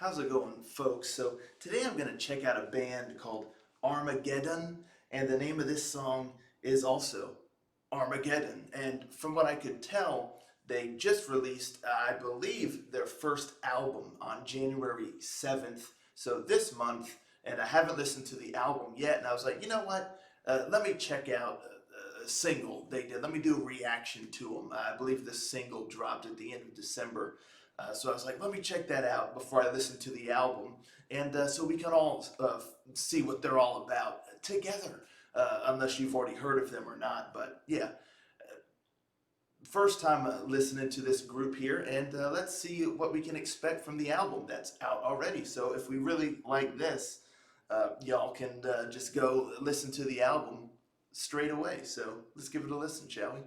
How's it going, folks? So today I'm going to check out a band called Armagedon, and the name of this song is also Armageddon. And from what I could tell, they just released, I believe, their first album on January 7th, so this month, and I haven't listened to the album yet, and I was like, you know what, let me check out a single they did. Let me do a reaction to them. I believe this single dropped at the end of December. So I was like, let me check that out before I listen to the album, and so we can all see what they're all about together, unless you've already heard of them or not. But yeah, first time listening to this group here, and let's see what we can expect from the album that's out already. So if we really like this, y'all can just go listen to the album straight away. So let's give it a listen, shall we?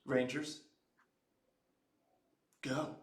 Rangers, go.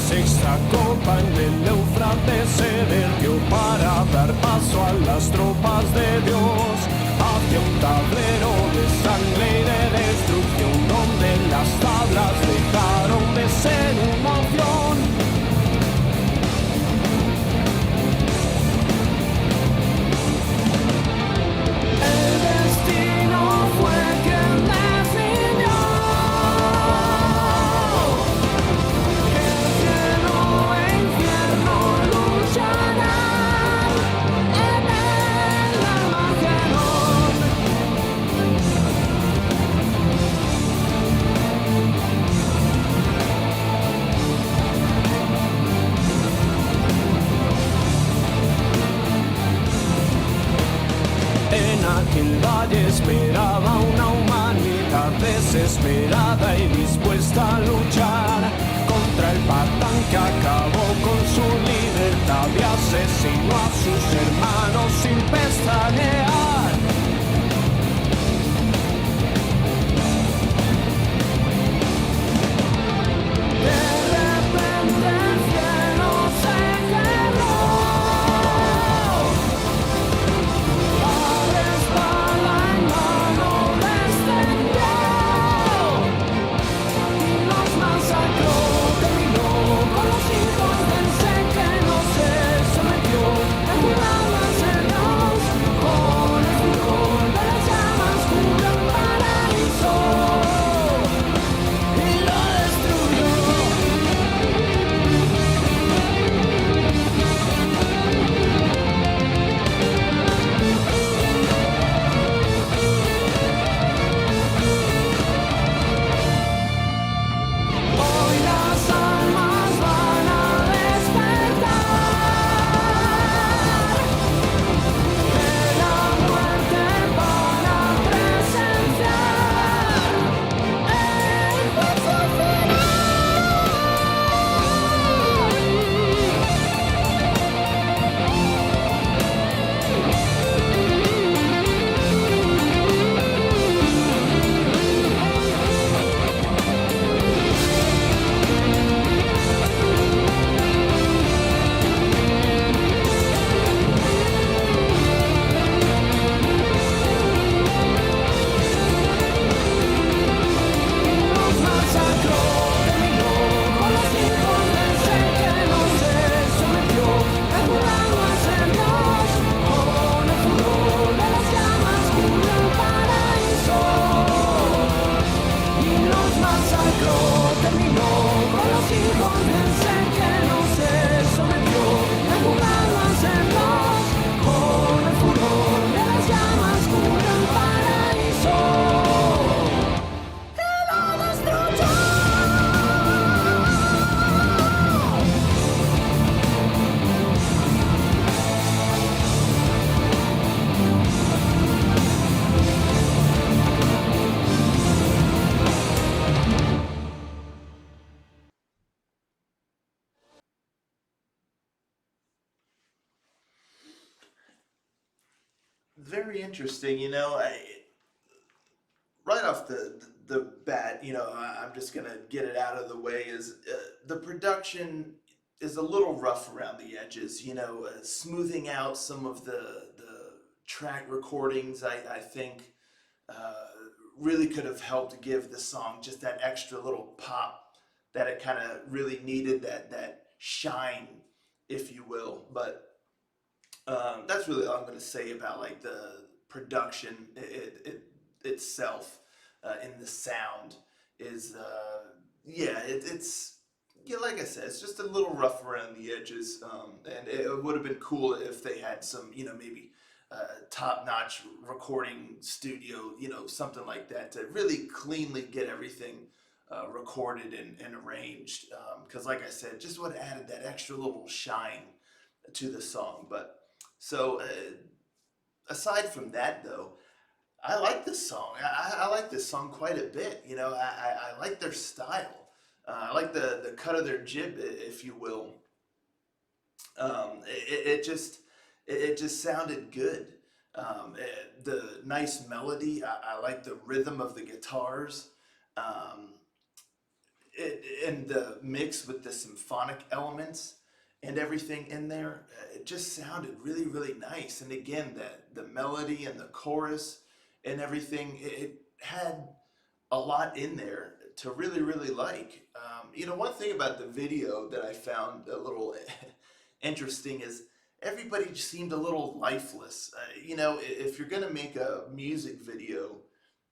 Sexta copa en el Éufrates se vertió para dar paso a las tropas de Dios hacia un tablero de sangre y de destrucción, donde las tablas dejaron de ser una opción. El destino fue quien definió aquel valle esperaba una humanidad desesperada y dispuesta a luchar contra el patán que acabó con su libertad y asesinó a sus hermanos sin pestañear. De repente el cielo se cerró. Con los hijos del Sé que no se sometió, el jurado se nos very interesting. Right off the bat, I'm just gonna get it out of the way. Is the production is a little rough around the edges. Smoothing out some of the track recordings. I think uh, really could have helped give the song just that extra little pop that it kind of really needed. That shine, if you will. But that's really all I'm going to say about like the production itself in the sound is yeah it's yeah, like I said, it's just a little rough around the edges, and it would have been cool if they had some, maybe top-notch recording studio, something like that to really cleanly get everything recorded and arranged, because like I said, just would have added that extra little shine to the song. But so aside from that, though, I like this song. I like this song quite a bit. I like their style. I like the cut of their jib, if you will. It just sounded good. The nice melody. I like the rhythm of the guitars. Um, and the mix with the symphonic elements and everything in there, it just sounded really, really nice. And again, the melody and the chorus and everything, it had a lot in there to really, really like. One thing about the video that I found a little interesting is everybody just seemed a little lifeless. If you're gonna make a music video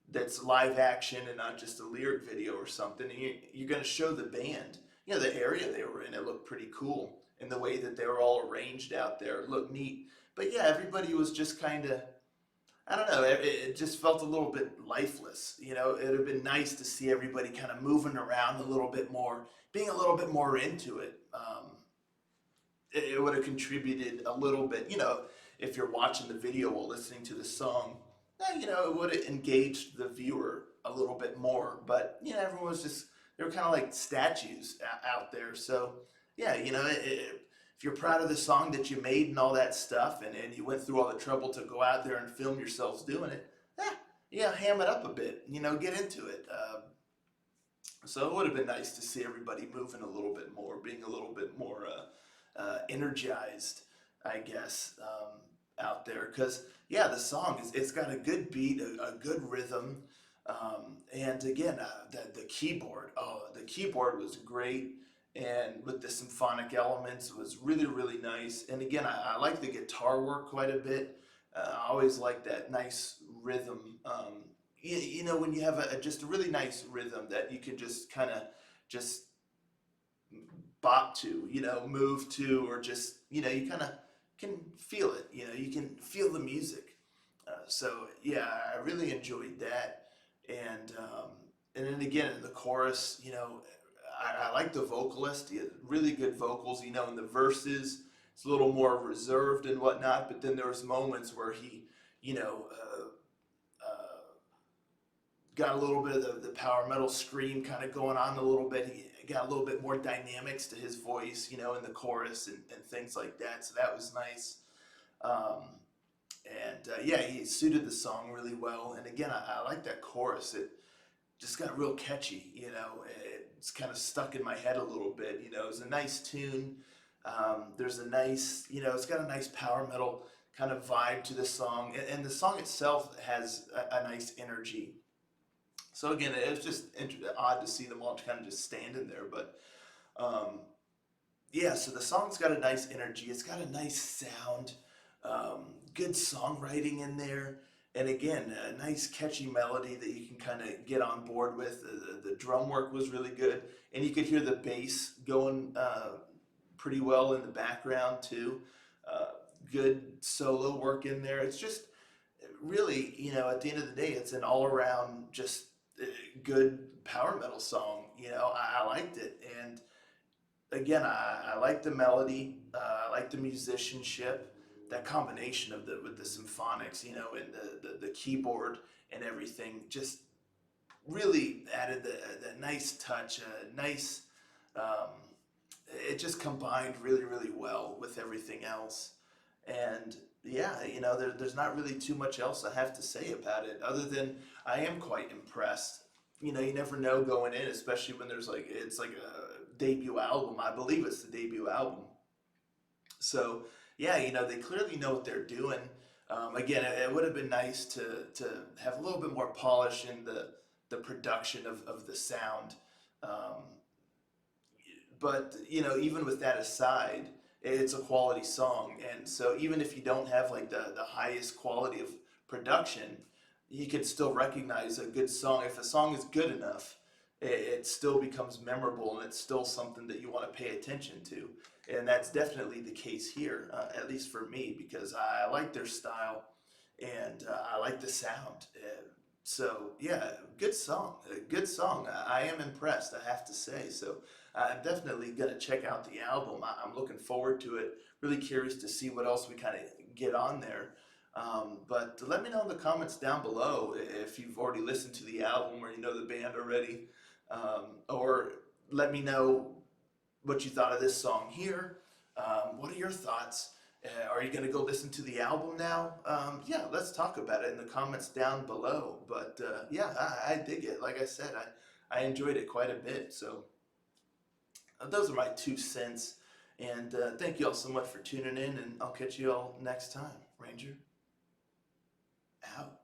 that's live action and not just a lyric video or something, and you're gonna show the band, the area they were in, it looked pretty cool, and the way that they were all arranged out there looked neat. But yeah, everybody was just kind of, I don't know, it just felt a little bit lifeless. It would have been nice to see everybody kind of moving around a little bit more, being a little bit more into it. It would have contributed a little bit, if you're watching the video while listening to the song, it would have engaged the viewer a little bit more. But, everyone was just, they were kind of like statues out there. So, yeah, if you're proud of the song that you made and all that stuff, and you went through all the trouble to go out there and film yourselves doing it, ham it up a bit, get into it. So it would have been nice to see everybody moving a little bit more, being a little bit more energized, I guess, out there. Because, yeah, the song, it's got a good beat, a good rhythm. And again, the keyboard, the keyboard was great. And with the symphonic elements, it was really, really nice. And again, I like the guitar work quite a bit. I always like that nice rhythm. When you have just a really nice rhythm that you can just kind of just bop to, move to, or just, you kind of can feel it, you can feel the music. So yeah, I really enjoyed that. And then again, in the chorus, I like the vocalist. He had really good vocals, in the verses. It's a little more reserved and whatnot, but then there was moments where he, got a little bit of the power metal scream kind of going on a little bit. He got a little bit more dynamics to his voice, in the chorus and things like that. So that was nice. Yeah, he suited the song really well. And again, I like that chorus. It just got real catchy, it's kind of stuck in my head a little bit. It was a nice tune. There's a nice, it's got a nice power metal kind of vibe to the song. And the song itself has a nice energy. So again, it was just odd to see them all kind of just standing there. But yeah, so the song's got a nice energy. It's got a nice sound, good songwriting in there. And again, a nice catchy melody that you can kind of get on board with. The drum work was really good. And you could hear the bass going pretty well in the background too. Good solo work in there. It's just really, at the end of the day, it's an all-around just good power metal song. I liked it. And again, I like the melody. I like the musicianship. That combination of with the symphonics, and the keyboard and everything, just really added the nice touch, nice. It just combined really, really well with everything else. And yeah, there's not really too much else I have to say about it other than I am quite impressed. You never know going in, especially when it's like a debut album. I believe it's the debut album. So yeah, they clearly know what they're doing. Again, it would have been nice to have a little bit more polish in the production of the sound. Um, but even with that aside, it's a quality song, and so even if you don't have like the highest quality of production, you could still recognize a good song. If a song is good enough, it still becomes memorable, and it's still something that you want to pay attention to. And that's definitely the case here, at least for me, because I like their style, and I like the sound. So yeah, good song, a good song. I am impressed, I have to say. So I'm definitely gonna check out the album. I'm looking forward to it. Really curious to see what else we kind of get on there. But let me know in the comments down below if you've already listened to the album or you know the band already, or let me know what you thought of this song here. What are your thoughts? Are you going to go listen to the album now? Yeah, let's talk about it in the comments down below. But yeah, I dig it. Like I said, I enjoyed it quite a bit. So those are my 2 cents. And thank you all so much for tuning in, and I'll catch you all next time. Ranger, out.